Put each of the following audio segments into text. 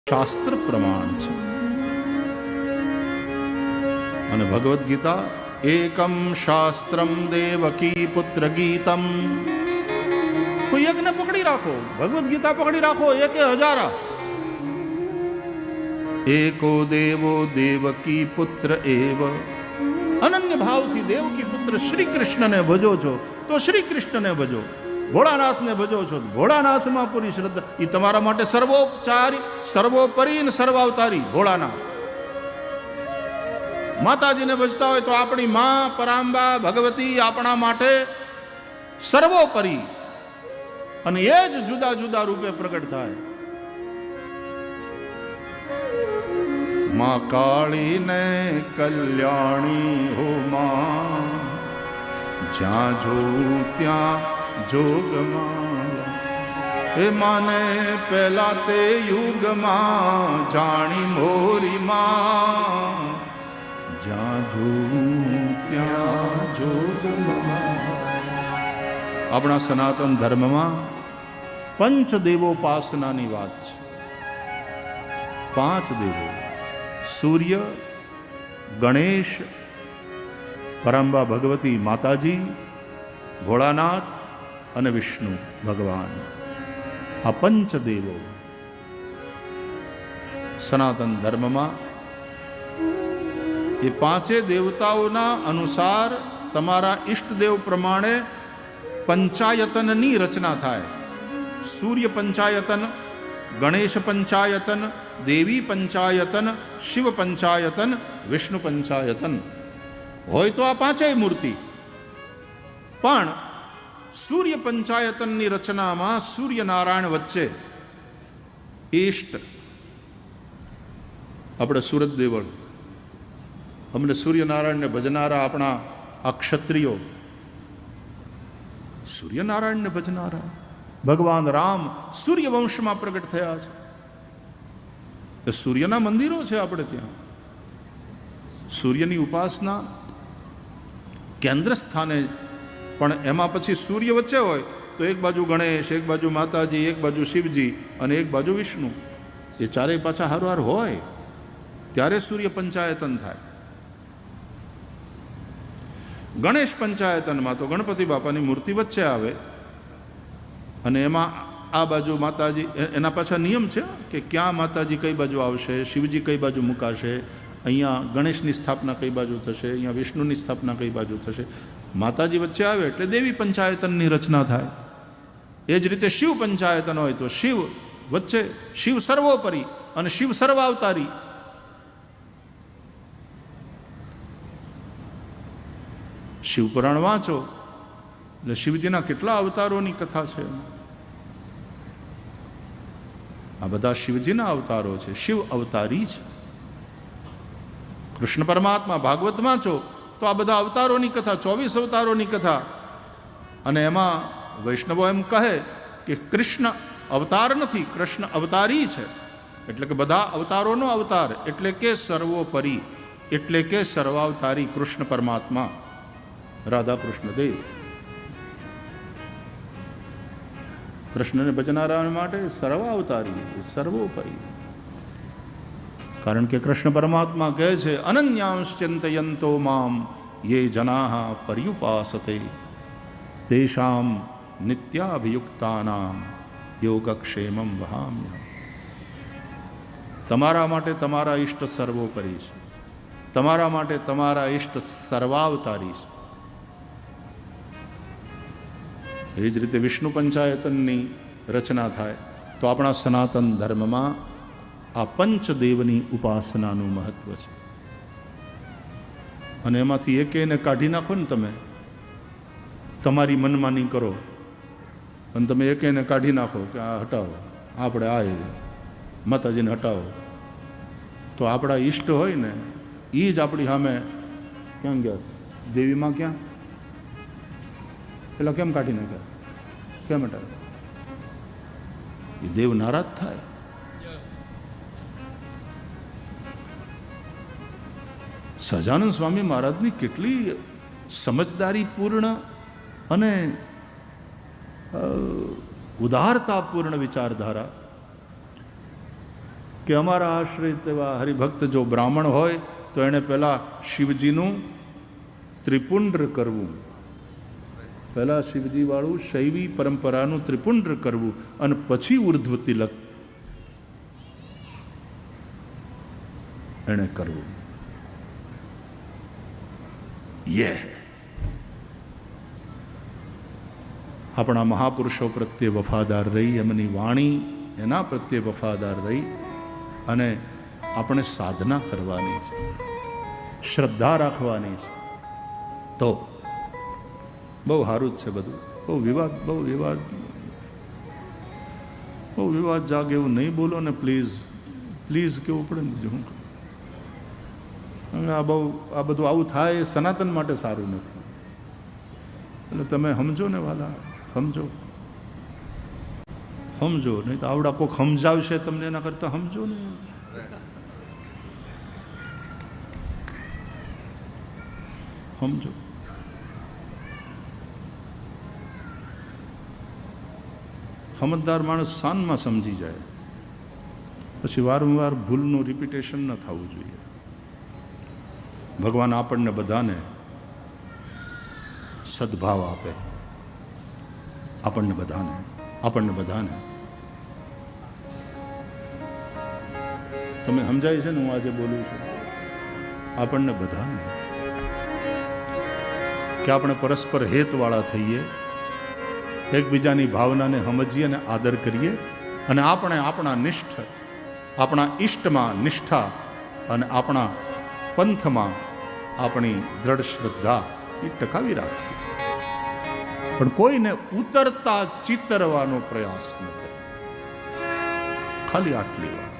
શાસ્ત્ર પ્રમાણ છે. અને ભગવદ્ ગીતા એકમ શાસ્ત્રમ દેવકી પુત્ર ગીતમ. કોઈ એકને પકડી રાખો, ભગવદ્ ગીતા પકડી રાખો, એકે હજારા. એકો દેવો દેવકી પુત્ર એવ. અનન્ય ભાવથી દેવકી પુત્ર શ્રી કૃષ્ણને ભજો છો તો શ્રી કૃષ્ણને ભજો, ભોળાનાથને ભજો છો ભોળાનાથમાં પૂરી શ્રદ્ધા. એ તમારા માટે સર્વોપચારી, સર્વોપરી અને સર્વાવતારી ભોળાનાથ. માતાજીને ભજતા હોય તો આપણી માં પરાંબા ભગવતી આપણા માટે સર્વોપરી, અને એ જ જુદા જુદા રૂપે પ્રગટ થાય. માં કાળી ને કલ્યાણી હો માં, જ્યાં જોઉં ત્યાં જોગમાં. એ માને પહેલા તે યુગમાં જાણી મોરી માં, જ્યાં જોઉં ત્યાં જોગમાં. આપણા સનાતન ધર્મમાં પંચદેવોપાસનાની વાત છે. 5 દેવો: સૂર્ય, ગણેશ, પરાંબા ભગવતી માતાજી, ભોળાનાથ અને વિષ્ણુ ભગવાન. આ પંચદેવો સનાતન ધર્મમાં. એ 5 દેવતાઓના અનુસાર તમારા ઈષ્ટદેવ પ્રમાણે પંચાયતનની રચના થાય. સૂર્ય પંચાયતન, ગણેશ પંચાયતન, દેવી પંચાયતન, શિવ પંચાયતન, વિષ્ણુ પંચાયતન હોય તો આ 5 મૂર્તિ. પણ સૂર્ય પંચાયતનની રચનામાં સૂર્યનારાયણ વચ્ચે ઈષ્ટ. આપણે સુરત દેવળ, અમને સૂર્યનારાયણને ભજનારા આપણા આ ક્ષત્રિયો, સૂર્યનારાયણને ભજનારા. ભગવાન રામ સૂર્યવંશમાં પ્રગટ થયા છે. એ સૂર્યના મંદિરો છે આપણે ત્યાં. સૂર્યની ઉપાસના કેન્દ્ર સ્થાને. પણ એમાં પછી સૂર્ય વચ્ચે હોય તો એક બાજુ ગણેશ, એક બાજુ માતાજી, એક બાજુ શિવજી અને એક બાજુ વિષ્ણુ. એ ચારેય પાછા હારવાર હોય ત્યારે સૂર્ય પંચાયતન થાય. ગણેશ પંચાયતનમાં તો ગણપતિ બાપાની મૂર્તિ વચ્ચે આવે અને એમાં આ બાજુ માતાજી. એના પાછા નિયમ છે કે ક્યાં માતાજી કઈ બાજુ આવશે, શિવજી કઈ બાજુ મુકાશે, અહીંયા ગણેશની સ્થાપના કઈ બાજુ થશે, અહીંયા વિષ્ણુની સ્થાપના કઈ બાજુ થશે. માતાજી વચ્ચે આવે એટલે દેવી પંચાયતનની રચના થાય. એ જ રીતે શિવ પંચાયતન હોય તો શિવ વચ્ચે, શિવ સર્વોપરી અને શિવ સર્વાવતારી. શિવપુરાણ વાંચો એટલે શિવજીના કેટલા અવતારોની કથા છે. આ બધા શિવજીના અવતારો છે, શિવ અવતારી છે. કૃષ્ણ પરમાત્મા ભાગવત વાંચો તો આ બધા અવતારોની કથા, 24 અવતારોની કથા. અને એમાં વૈષ્ણવો એમ કહે કે કૃષ્ણ અવતાર નથી, કૃષ્ણ અવતારી છે. એટલે કે બધા અવતારોનો અવતાર, એટલે કે સર્વોપરી, એટલે કે સર્વાવતારી કૃષ્ણ પરમાત્મા, રાધા કૃષ્ણ દેવ. કૃષ્ણને ભજનારા માટે સર્વાવતારી, સર્વોપરી. કારણ કે કૃષ્ણ પરમાત્મા કહે છે અનન્યાંશ્ચિંતયંતો મામ યે જનાઃ પર્યુપાસતે તેષાં નિત્યાભિયુક્તાનાં યોગક્ષેમં વહામ્યહં. તમારા માટે તમારા ઈષ્ટ સર્વોપરી છે, તમારા માટે તમારા ઈષ્ટ સર્વાવતારી છે. એ જ રીતે વિષ્ણુ પંચાયતનની રચના થાય તો આપણા સનાતન ધર્મમાં આ પંચદેવની ઉપાસનાનું મહત્વ છે. અને એમાંથી એકેને કાઢી નાખો ને તમે, તમારી મનમાની કરો અને તમે એકેને કાઢી નાખો કે આ હટાવો, આપણે આ માતાજીને હટાવો, તો આપણા ઈષ્ટ હોય ને એ જ આપણી સામે ક્યાં ગયા, દેવીમાં ક્યાં, પેલા કેમ કાઢી નાખ્યા, કેમ હટાવ્યા? એ દેવ નારાજ થાય. સહજાનંદ સ્વામી મહારાજની કેટલી સમજદારીપૂર્ણ અને ઉદારતાપૂર્ણ વિચારધારા. કે અમારા આશ્રિત એવા હરિભક્ત જો બ્રાહ્મણ હોય તો એણે પહેલાં શિવજીનું ત્રિપુંડ્ર કરવું, પહેલાં શિવજીવાળું શૈવી પરંપરાનું ત્રિપુંડ્ર કરવું અને પછી ઉર્ધ્વ તિલક એણે કરવું. આપણા મહાપુરુષો પ્રત્યે વફાદાર રહી, એમની વાણી એના પ્રત્યે વફાદાર રહી અને આપણે સાધના કરવાની છે, શ્રદ્ધા રાખવાની છે. તો બહુ સારું જ છે બધું. બહુ વિવાદ જાગે એવું નહીં બોલો ને પ્લીઝ, પ્લીઝ કેવું પડે ને. બીજું હું આ બધું આવું થાય એ સનાતન માટે સારું નથી. એટલે તમે સમજો ને વાલા, સમજો નહીં તો આવડા કોઈક સમજાવશે તમને, એના કરતા સમજો ને. સમજો. સમજદાર માણસ શાનમાં સમજી જાય, પછી વારંવાર ભૂલનું રિપીટેશન ન થવું જોઈએ. ભગવાન આપણને બધાને સદભાવ આપે, આપણને બધાને. તમે સમજાય છે ને હું આજે બોલું છું? આપણને બધાને કે આપણે પરસ્પર હેતવાળા થઈએ, એકબીજાની ભાવનાને સમજીએ અને આદર કરીએ, અને આપણે આપણા ઈષ્ટમાં નિષ્ઠા અને આપણા પંથમાં આપણી દ્રઢ શ્રદ્ધા એ ટકાવી રાખીએ. પણ કોઈને ઉતરતા ચિતરવાનો પ્રયાસ ન કરે. ખાલી આટલી વાત.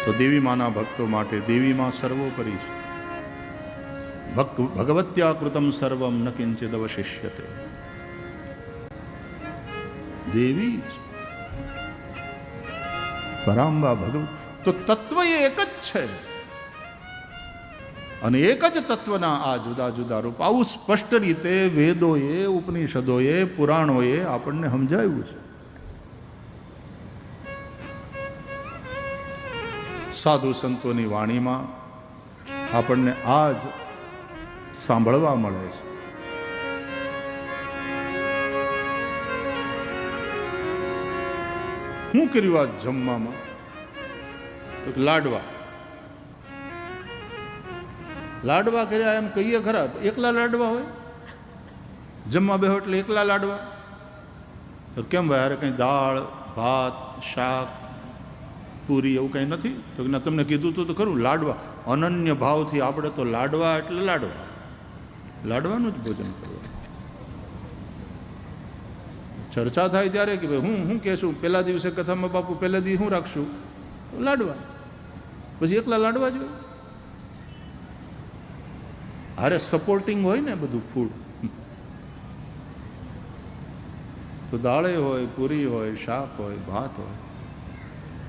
તો દેવી માના ભક્તો માટે દેવી માં સર્વોપરી છે. ભગવત્યા કૃતમ સર્વમ ન કિંચિદ અવશિષ્યતે. દેવી જ પરાંબા ભગવત. તો તત્વ એ એક જ છે અને એક જ તત્વના આ જુદા જુદા રૂપ. આવું સ્પષ્ટ રીતે વેદોએ, ઉપનિષદોએ, પુરાણોએ આપણને સમજાવ્યું છે. સાધુ સંતોની વાણીમાં આપણને આ જ સાંભળવા મળે છે. શું કર્યું આ જમવામાં? લાડવા કર્યા એમ કહીએ ખરા. એકલા લાડવા હોય? જમવા બેહો એટલે એકલા લાડવા? તો કેમ ભાઈ અરે કંઈ દાળ ભાત શાક પૂરી એવું કંઈ નથી? તો તમને કીધું તો ખરું લાડવા. અનન્ય ભાવથી આપણે તો લાડવા એટલે લાડવાનું જ ભોજન કરવાનું. ચર્ચા થાય ત્યારે કે ભાઈ હું કહેશું પહેલા દિવસે કથામાં બાપુ પહેલા દિવસ શું રાખશું? લાડવા. પછી એકલા લાડવા જ હોય? અરે સપોર્ટિંગ હોય ને બધું ફૂડ. તો દાળે હોય, પૂરી હોય, શાક હોય, ભાત હોય.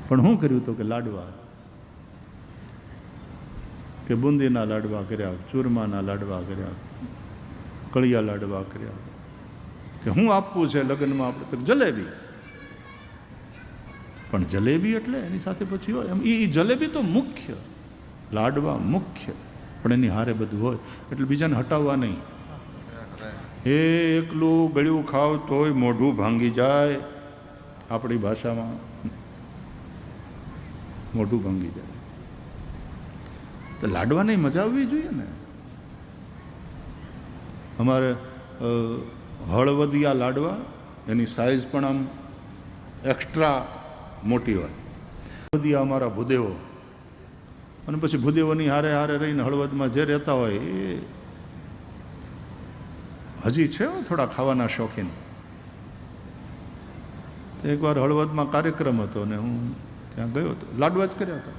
પણ શું કર્યું તો કે લાડવા, કે બુંદીના લાડવા કર્યા, ચૂરમાના લાડવા કર્યા, કળિયા લાડવા કર્યા. કે શું આપવું છે લગ્નમાં? આપણે તો જલેબી. પણ જલેબી એટલે એની સાથે પછી હોય એમ. એ જલેબી તો મુખ્ય, લાડવા મુખ્ય, પણ એની હારે બધું હોય એટલે બીજાને હટાવવા નહીં. એ એકલું ગળ્યું ખાવ તોય મોઢું ભાંગી જાય. આપણી ભાષામાં મોઢું ભાંગી જાય. તો લાડવાની મજા આવવી જોઈએ ને. અમારે હળવદિયા લાડવા, એની સાઇઝ પણ આમ એક્સ્ટ્રા મોટી હોય. હળવદિયા અમારા ભૂદેવો, અને પછી ભૂદેવોની હારે રહીને હળવદમાં જે રહેતા હોય એ હજી છે થોડા ખાવાના શોખીન. તો એકવાર હળવદમાં કાર્યક્રમ હતો ને હું ત્યાં ગયો હતો. લાડવા જ કર્યા હતા.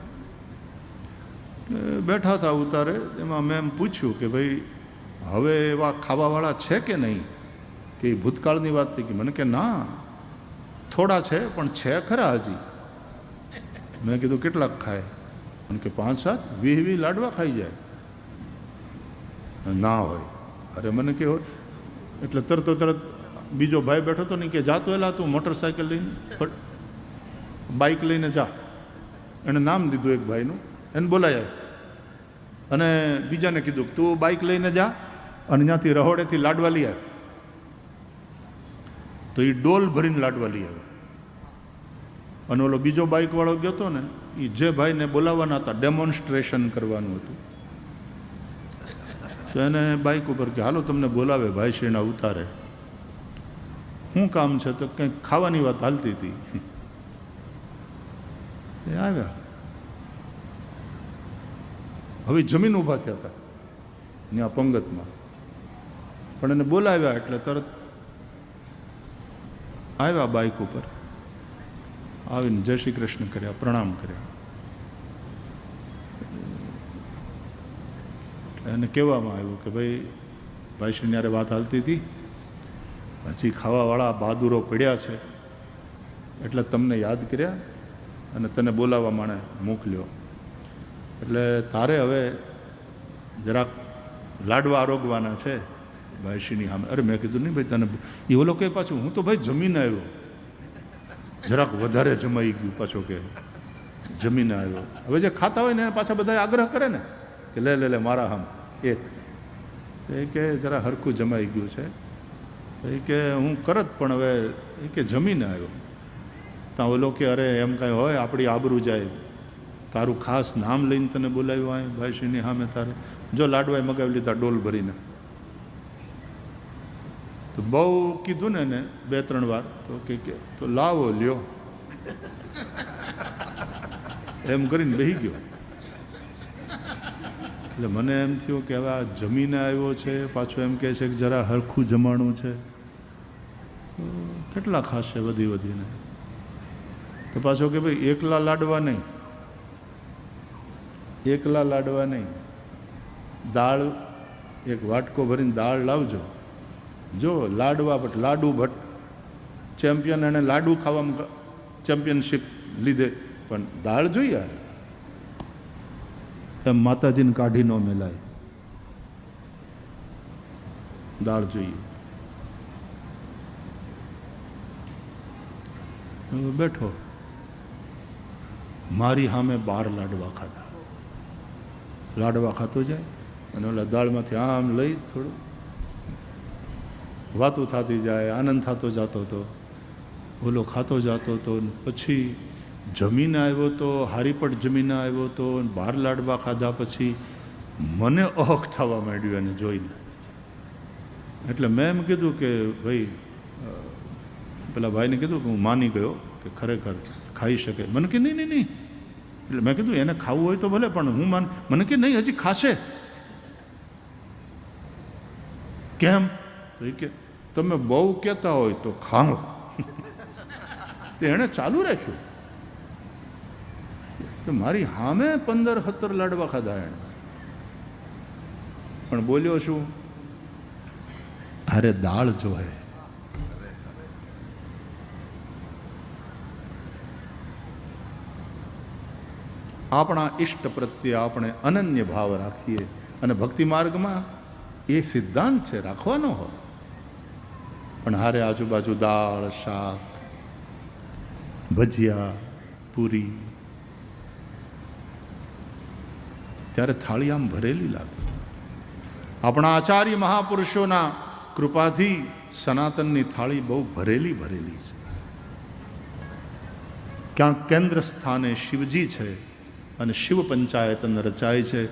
બેઠા હતા ઉતારે. એમાં મેં એમ પૂછ્યું કે ભાઈ હવે એવા ખાવાવાળા છે કે નહીં? કે ભૂતકાળની વાત થઈ ગઈ. મને કે ના, થોડા છે પણ છે ખરા હજી. મેં કીધું કેટલાક ખાય? મને કે 5-7 20 લાડવા ખાઈ જાય. ના હોય. અરે મને કે હોય. એટલે તરત બીજો ભાઈ બેઠો હતો ને કે જાતો એલા તું મોટરસાઇકલ લઈને બાઇક લઈને જા. એણે નામ લીધું એક ભાઈનું, એને બોલાયા અને બીજાને કીધું તું બાઇક લઈને જા અને ત્યાંથી રહોડેથી લાડવા લઈ આવે. તો એ ડોલ ભરીને લાડવા લઈ આવે. અને ઓલો બીજો બાઇકવાળો ગયો હતો ને, એ જે ભાઈને બોલાવવાના હતા, ડેમોન્સ્ટ્રેશન કરવાનું હતું, તો એને બાઇક ઉપર કે હાલો તમને બોલાવે ભાઈશ્રીના ઉતારે. શું કામ છે? તો કંઈક ખાવાની વાત હાલતી હતી. એ આવ્યા. હવે જમીન ઊભા થયા હતા ત્યાં પંગતમાં, પણ એને બોલાવ્યા એટલે તરત આવ્યા બાઇક ઉપર, આવીને જય શ્રી કૃષ્ણ કર્યા, પ્રણામ કર્યા. એને કહેવામાં આવ્યું કે ભાઈ ભાઈશ્રીની યારે વાત હાલતી હતી, હજી ખાવાવાળા બહાદુરો પડ્યા છે એટલે તમને યાદ કર્યા અને તને બોલાવવા માટે મોકલ્યો. એટલે તારે હવે જરાક લાડવા આરોગવાના છે ભાઈશ્રીની સામે. અરે મેં કીધું નહીં ભાઈ તને એ ઓલો કે પાછું હું તો ભાઈ જમીને આવ્યો, જરાક વધારે જમાઈ ગયું. પાછો કે જમીને આવ્યો. હવે જે ખાતા હોય ને પાછા બધા આગ્રહ કરે ને કે લે લે લે મારા આમ એક, એ કે જરા હરખું જમાઈ ગયું છે. તો એ કે હું કરત પણ હવે એ કે જમીને આવ્યો. ત્યાં ઓલો કે અરે એમ કાંઈ હોય આપણી આબરૂ જાય, તારું ખાસ નામ લઈને તને બોલાવ્યું હોય ભાઈશ્રીની સામે, તારે જો લાડવાએ મગાવી લીધા ડોલ ભરીને. તો બહુ કીધું ને એને 2-3 વાર તો કે તો લાવો લ્યો એમ કરીને બેસી ગયો. એટલે મને એમ થયું કે હવે આ જમીને આવ્યો છે, પાછો એમ કહે છે કે જરા હરખું જમાણું છે, કેટલા ખાશે વધી વધીને. તો પાછો કે ભાઈ એકલા લાડવા નહીં, એકલા લાડવા નહીં, દાળ એક વાટકો ભરીને દાળ લાવજો. જો લાડવા ભટ્ટ, લાડુ ભટ્ટ ચેમ્પિયન, એને લાડુ ખાવામાં ચેમ્પિયનશિપ લીધે, પણ દાળ જોઈએ એમ માતાજીને કાઢી ન મેલાય, દાળ જોઈએ. બેઠો મારી સામે 12 લાડવા ખાધા. લાડવા ખાતો જાય અને ઓલા દાળમાંથી આમ લઈ થોડું વાતું થતી જાય, આનંદ થતો જતો હતો, ઓલો ખાતો જતો હતો. પછી જમીને આવ્યો તો, હારીપટ જમીને આવ્યો તો, 12 લાડવા ખાધા પછી મને અહક થવા માંડ્યું એને જોઈને. એટલે મેં એમ કીધું કે ભાઈ, પેલા ભાઈને કીધું કે હું માની ગયો કે ખરેખર ખાઈ શકે. મને કે નહીં નહીં નહીં. એટલે મેં કીધું એને ખાવું હોય તો ભલે, પણ હું મને કે નહીં હજી ખાશે. કેમ? તો એ કે તમે બહુ કહેતા હોય તો ખાઓ. તે એણે ચાલુ રાખ્યું. તો મારી સામે 15-17 લાડવા ખાધા એણે, પણ બોલ્યો શું? અરે દાળ જોહે. આપણા ઈષ્ટ પ્રત્યે આપણે અનન્ય ભાવ રાખીએ, અને ભક્તિ માર્ગમાં એ સિદ્ધાંત છે રાખવાનો હોય. પણ હારે આજુબાજુ દાળ, શાક, ભજીયા, પૂરી, ત્યારે થાળી આમ ભરેલી લાગે. આપણા આચાર્ય મહાપુરુષોના કૃપાથી સનાતનની થાળી બહુ ભરેલી ભરેલી છે. ક્યાંક કેન્દ્ર સ્થાને શિવજી છે અને શિવ પંચાયતન રચાય છે,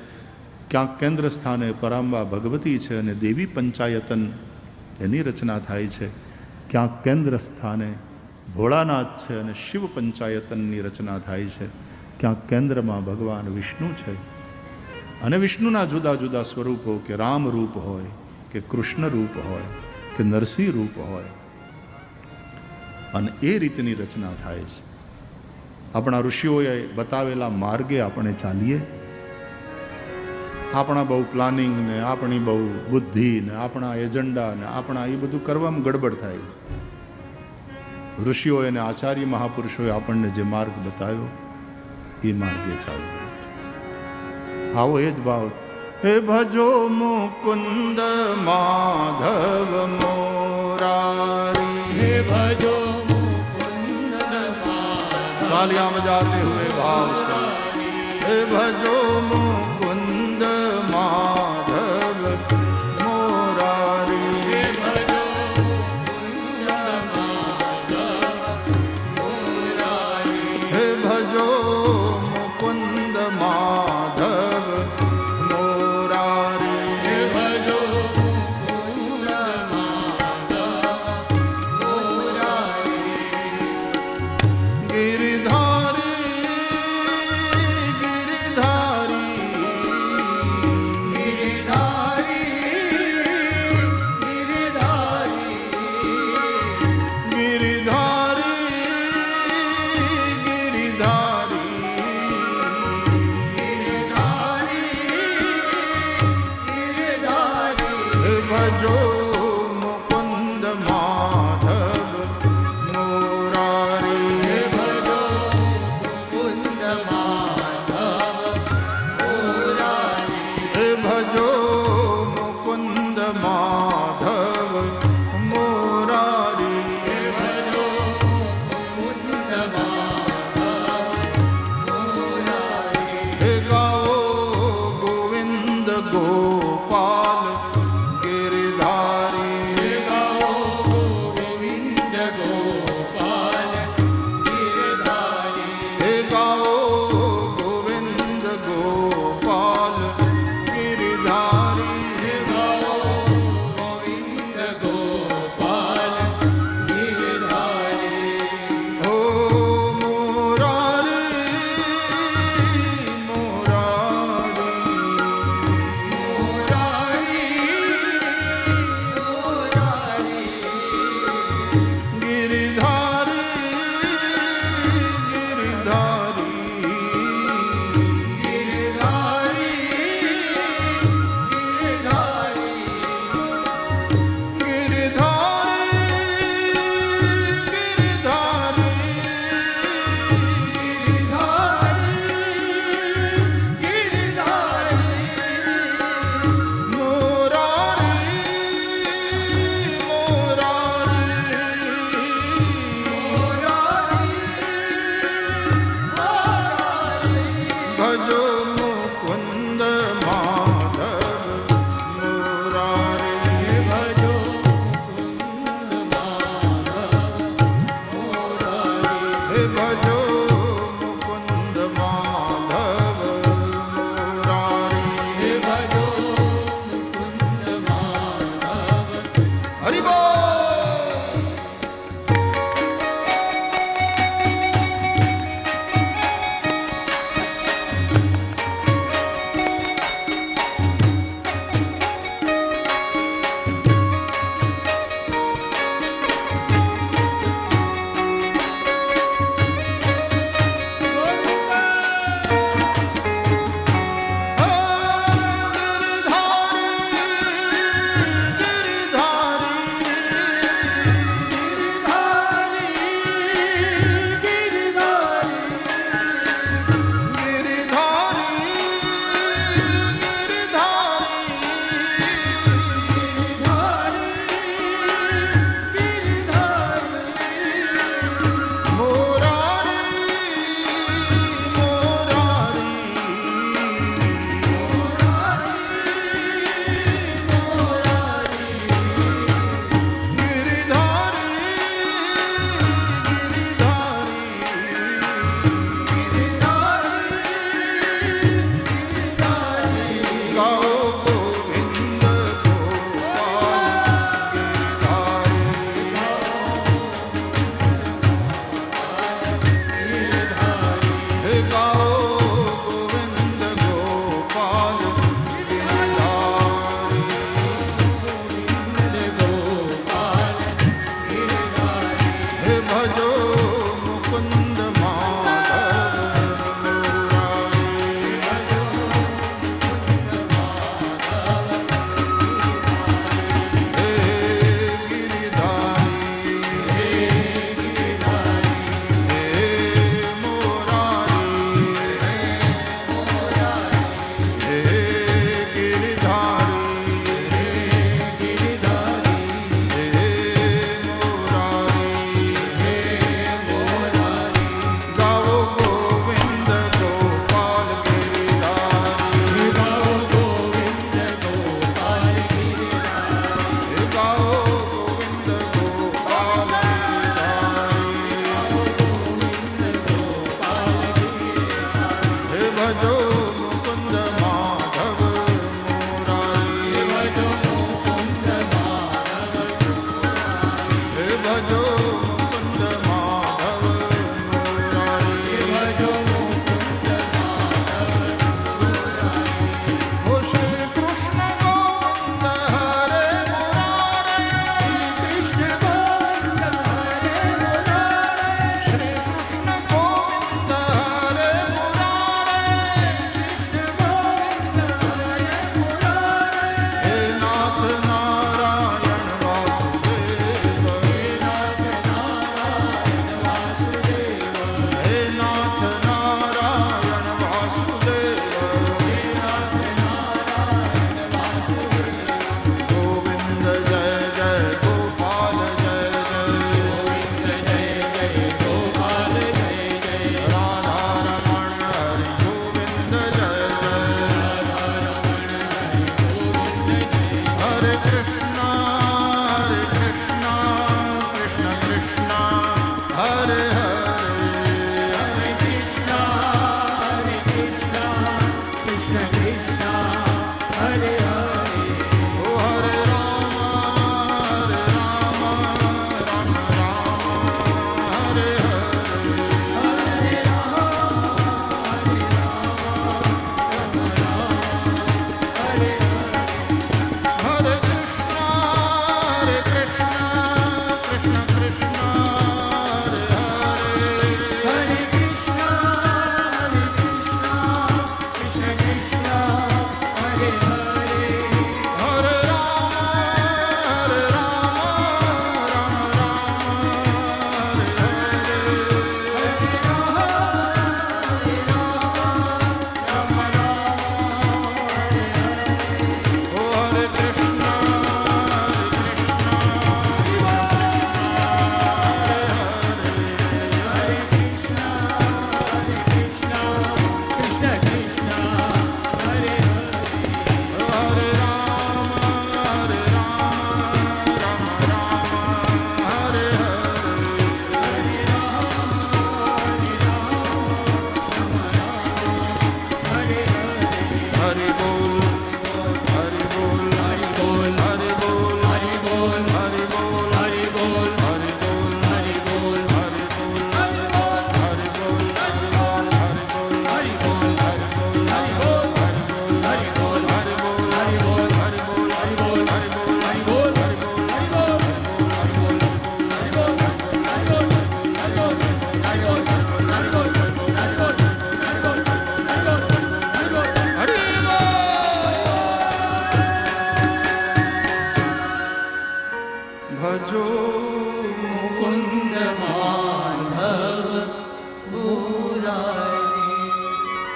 ક્યાંક કેન્દ્ર સ્થાને પરાંબા ભગવતી છે અને દેવી પંચાયતન એની રચના થાય છે, ક્યાંક કેન્દ્ર સ્થાને ભોળાનાથ છે અને શિવ પંચાયતનની રચના થાય છે, ક્યાંક કેન્દ્રમાં ભગવાન વિષ્ણુ છે. અને વિષ્ણુના જુદા જુદા સ્વરૂપો, કે રામ રૂપ હોય, કે કૃષ્ણ રૂપ હોય, કે નરસિંહ રૂપ હોય, અને એ રીતની રચના થાય છે. આપણા ઋષિઓએ બતાવેલા માર્ગે આપણે ચાલીએ. આપણા બહુ પ્લાનિંગ ને, આપણી બહુ બુદ્ધિ ને, આપણા એજન્ડા ને, આપણા એ બધું કરવામાં ગડબડ થાય. ઋષિઓએ અને આચાર્ય મહાપુરુષોએ આપણને જે માર્ગ બતાવ્યો એ માર્ગે ચાલવું. આવો એ જ ભાવ. હે ભજો મુકુંદ માધવ મોરારી, હે ભજો મુકુંદ માધવ तालियां बजाते हुए भाव से हे भजो मुकुंद माधव मोरारी हे भजो मुकुंद माधव मोरारी हे भजो मुकुंद माधव मोरारी गिरिधारी गिरिधारी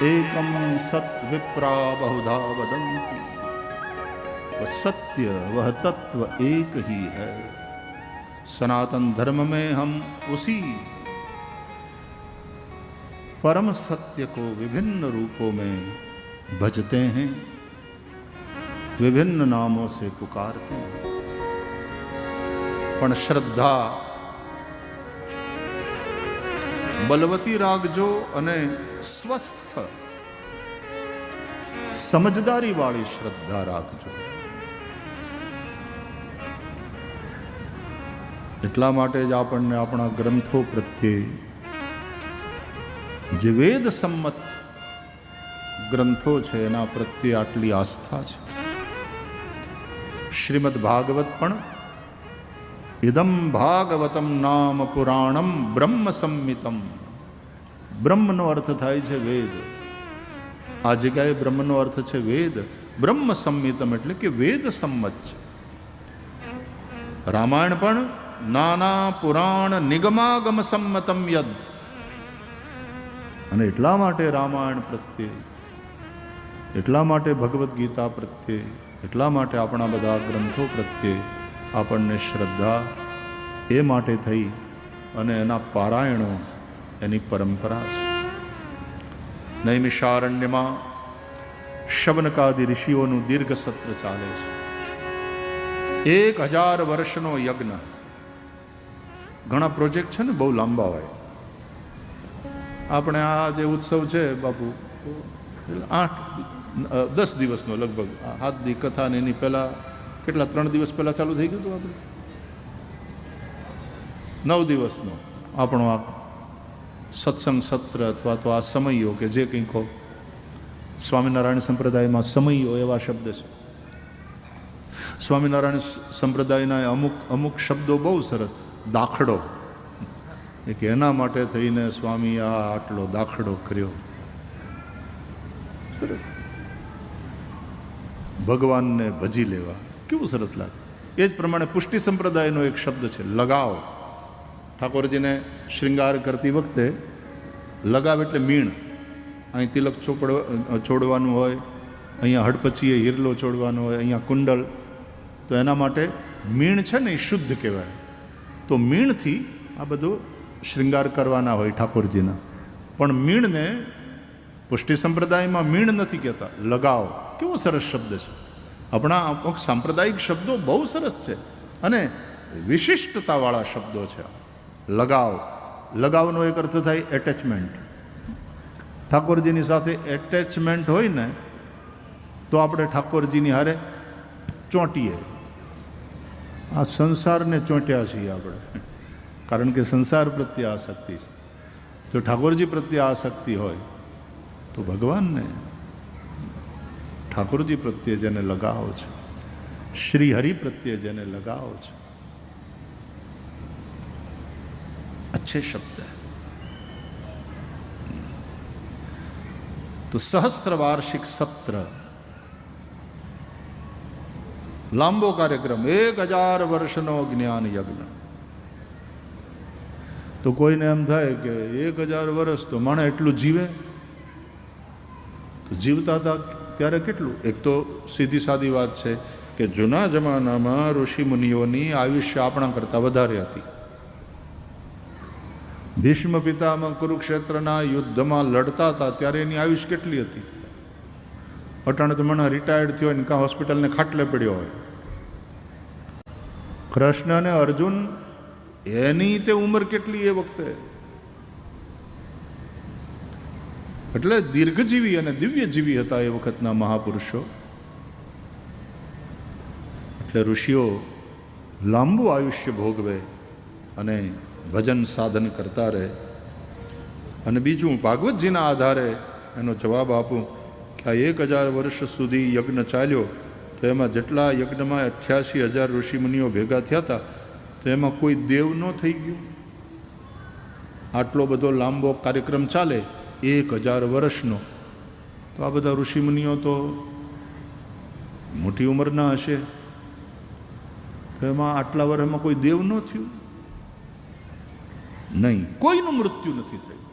एकम सत विप्रा बहुधा वदन्ति, वह सत्य वह तत्व एक ही है। सनातन धर्म में हम उसी परम सत्य को विभिन्न रूपों में भजते हैं, विभिन्न नामों से पुकारते हैं, पण श्रद्धा बलवती राखजो अने स्वस्थ समझदारी वाली श्रद्धा राखजो। એટલા માટે જ આપણને આપણા ગ્રંથો પ્રત્યે જે વેદ સંમત ગ્રંથો છે એના પ્રત્યે આટલી આસ્થા છે. શ્રીમદ ભાગવત પણ ઇદમ ભાગવતમ નામ પુરાણમ બ્રહ્મ સંમિતમ. બ્રહ્મનો અર્થ થાય છે વેદ. આ જગ્યાએ બ્રહ્મનો અર્થ છે વેદ. બ્રહ્મ સંમિતમ એટલે કે વેદ સંમત છે. રામાયણ પણ નાના પુરાણ નિગમાગમ સંમતમ યદ. અને એટલા માટે રામાયણ પ્રત્યે, એટલા માટે ભગવદ્ ગીતા પ્રત્યે, એટલા માટે આપણા બધા ગ્રંથો પ્રત્યે આપણને શ્રદ્ધા એ માટે થઈ અને એના પારાયણો એની પરંપરા છે. નૈમિષારણ્યમાં શબનકાદિ ઋષિઓનું દીર્ઘ સત્ર ચાલે છે. 1000 વર્ષનો યજ્ઞ. ઘણા પ્રોજેક્ટ છે ને બહુ લાંબા હોય. આપણે આ જે ઉત્સવ છે બાપુ 8-10 દિવસનો લગભગ 7 દી કથા ને એની પહેલાં કેટલા 3 દિવસ પહેલાં ચાલુ થઈ ગયું હતું. આપણે 9 દિવસનો આપણો આ સત્સંગ સત્ર અથવા તો આ સમયો કે જે કંઈ કહો. સ્વામિનારાયણ સંપ્રદાયમાં સમયો એવા શબ્દ છે. સ્વામિનારાયણ સંપ્રદાયના અમુક શબ્દો બહુ સરસ. દાખલો કે એના માટે થઈને સ્વામી આટલો દાખલો કર્યો. સરસ. ભગવાનને ભજી લેવા કેવું સરસ લાગે. એ જ પ્રમાણે પુષ્ટિ સંપ્રદાયનો એક શબ્દ છે લગાવ. ઠાકોરજીને શૃંગાર કરતી વખતે લગાવ એટલે મીણ. અહીં તિલક છોડવાનું હોય, અહીંયા હડપચીએ હિરલો છોડવાનો હોય, અહીંયા કુંડલ. તો એના માટે મીણ છે ને એ શુદ્ધ કહેવાય. તો મીણથી આ બધો શૃંગાર કરવાના હોય ઠાકોરજીના. પણ મીણને પુષ્ટિ સંપ્રદાયમાં મીણ નથી કહેતા, લગાવ. કેવો સરસ શબ્દ છે. આપણા અમુક સાંપ્રદાયિક શબ્દો બહુ સરસ છે અને વિશિષ્ટતાવાળા શબ્દો છે. લગાવ. લગાવનો એક અર્થ થાય એટેચમેન્ટ. ઠાકોરજીની સાથે એટેચમેન્ટ હોય ને તો આપણે ઠાકોરજીની હારે ચોંટીએ. આ સંસારને ચોંટ્યા છીએ આપણે, કારણ કે સંસાર પ્રત્યે આસક્તિ છે. જો ઠાકોરજી પ્રત્યે આસક્તિ હોય તો ભગવાનને, ઠાકોરજી પ્રત્યે જેને લગાવ છે, શ્રી હરિ પ્રત્યે જેને લગાવ છે, अच्छे शब्द है. तो सहस्त्र वार्षिक सत्र, લાંબો કાર્યક્રમ, 1000 વર્ષનો જ્ઞાન યજ્ઞ. તો કોઈને એમ થાય કે 1000 વર્ષ તો માણે એટલું જીવે. તો જીવતા હતા ત્યારે કેટલું? એક તો સીધી સાદી વાત છે કે જૂના જમાનામાં ઋષિ મુનિઓની આયુષ્ય આપણા કરતાં વધારે હતી. ભીષ્મ પિતામાં કુરુક્ષેત્રના યુદ્ધમાં લડતા હતા ત્યારે એની આયુષ કેટલી હતી? અટાણે તો મને રિટાયર્ડ થયો ને કાં હોસ્પિટલને ખાટલે પડ્યો હોય. કૃષ્ણ અને અર્જુન એની તે ઉંમર કેટલી એ વખતે? એટલે દીર્ઘજીવી અને દિવ્યજીવી હતા એ વખતના મહાપુરુષો. એટલે ઋષિઓ લાંબુ આયુષ્ય ભોગવે અને ભજન સાધન કરતા રહે. અને બીજું ભાગવતજીના આધારે એનો જવાબ આપું કે આ 1000 વર્ષ સુધી યજ્ઞ ચાલ્યો તો એમાં જેટલા યજ્ઞમાં 88,000 ઋષિમુનિઓ ભેગા થયા હતા તો એમાં કોઈ દેવ ન થઈ ગયું. આટલો બધો લાંબો કાર્યક્રમ ચાલે 1000 વર્ષનો, તો આ બધા ઋષિમુનિઓ તો મોટી ઉંમરના હશે. તો એમાં આટલા વર્ષમાં કોઈ દેવ ન થયું? નહીં, કોઈનું મૃત્યુ નથી થયું.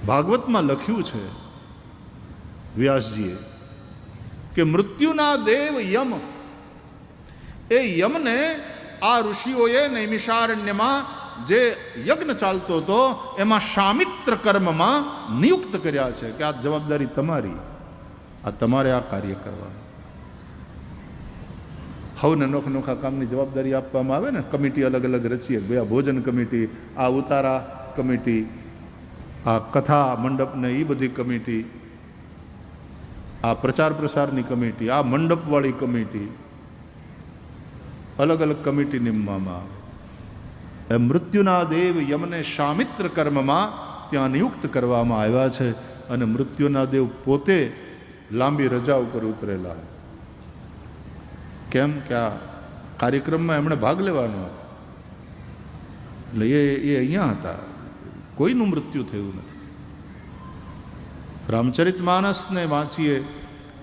ભાગવતમાં લખ્યું છે વ્યાસજીએ કે મૃત્યુના દેવ યમ, એ યમને આ ઋષિઓએ નૈમિષારણ્યમાં જે યજ્ઞ ચાલતો હતો એમાં શામિત્ર કર્મમાં નિયુક્ત કર્યા છે કે આ જવાબદારી તમારી, આ તમારે આ કાર્ય કરવાનું. હવને નોખા કામની જવાબદારી આપવામાં આવે ને, કમિટી અલગ અલગ રચીએ, ભાઈ આ ભોજન કમિટી, આ ઉતારા કમિટી, આ કથા મંડપને એ બધી કમિટી, આ પ્રચાર પ્રસારની કમિટી, આ મંડપવાળી કમિટી, અલગ અલગ કમિટી નિમવામાં આવે. મૃત્યુના દેવ યમને શામિત્ર કર્મમાં ત્યાં નિયુક્ત કરવામાં આવ્યા છે અને મૃત્યુના દેવ પોતે લાંબી રજા ઉપર ઉતરેલા. કેમ કે આ કાર્યક્રમમાં એમણે ભાગ લેવાનો, એટલે એ અહીંયા હતા, કોઈનું મૃત્યુ થયું નથી. રામચરિતમાનસને વાંચીએ,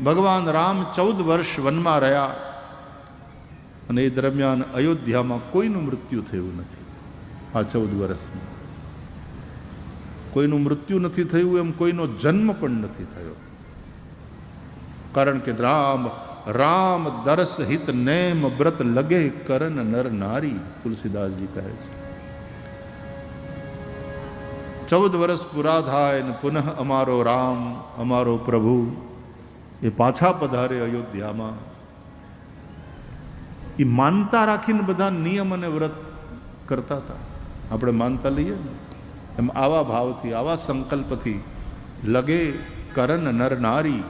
ભગવાન રામ 14 વર્ષ વનમાં રહ્યા અને એ દરમિયાન અયોધ્યામાં કોઈનું મૃત્યુ થયું નથી. આ 14 વર્ષમાં કોઈનું મૃત્યુ નથી થયું, એમ કોઈનો જન્મ પણ નથી થયો. કારણ કે રામ દરસ હિત નેમ વ્રત લગે કરન નર નારી, તુલસીદાસજી કહે છે. 14 વર્ષ પૂરા થાય ને પુનઃ અમારો રામ, અમારો પ્રભુ એ પાછા પધારે અયોધ્યામાં. એ માનતા રાખીને બધા નિયમ અને વ્રત કરતા હતા. આપણે માનતા લઈએ ને એમ આવા ભાવથી, આવા સંકલ્પથી લગે કરન નર નારી,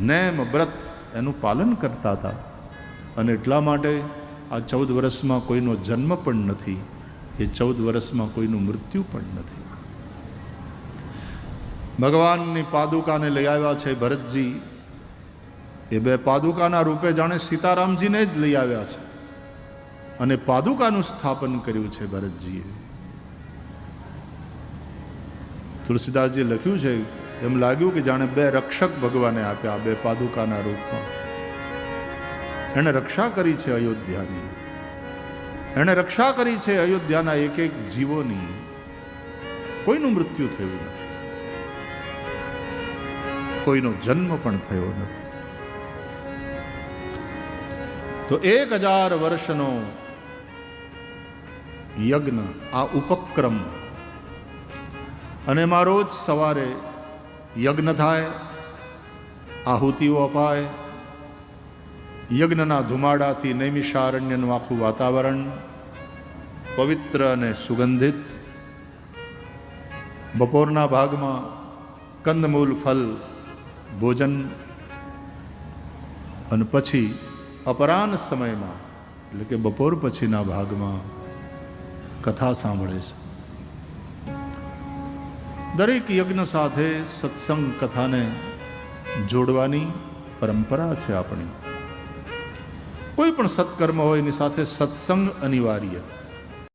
નેમ વ્રત એનું પાલન કરતા હતા. અને એટલા માટે આ 14 વર્ષમાં કોઈનો જન્મ પણ નથી, એ 14 વર્ષમાં કોઈનું મૃત્યુ પણ નથી. ભગવાનની પાદુકાને લઈ આવ્યા છે ભરતજી. એ બે પાદુકાના રૂપે જાણે સીતારામજીને જ લઈ આવ્યા છે અને પાદુકાનું સ્થાપન કર્યું છે ભરતજીએ. તુલસીદાસજીએ લખ્યું છે, એમ લાગ્યું કે જાણે બે રક્ષક ભગવાને આપ્યા બે પાદુકાના રૂપમાં. એણે રક્ષા કરી છે અયોધ્યાની, એણે રક્ષા કરી છે અયોધ્યાના એક એક જીવોની. કોઈનું મૃત્યુ થયું નથી, કોઈનો જન્મ પણ થયો નથી. તો 1000 વર્ષનો યજ્ઞ, આ ઉપક્રમ, અને એમાં રોજ સવારે યજ્ઞ થાય, આહુતિઓ અપાય. યજ્ઞના ધુમાડાથી નૈમિષારણ્યનું આખું વાતાવરણ પવિત્ર અને સુગંધિત. બપોરના ભાગમાં કંદમૂલ ફલ ભોજન, અને પછી અપરાહ્ન સમયમાં એટલે કે બપોર પછીના ભાગમાં કથા સાંભળે છે. દરેક યજ્ઞ સાથે સત્સંગ કથાને જોડવાની પરંપરા છે આપણી. કોઈ પણ સત્કર્મ હોય એની સાથે સત્સંગ અનિવાર્ય.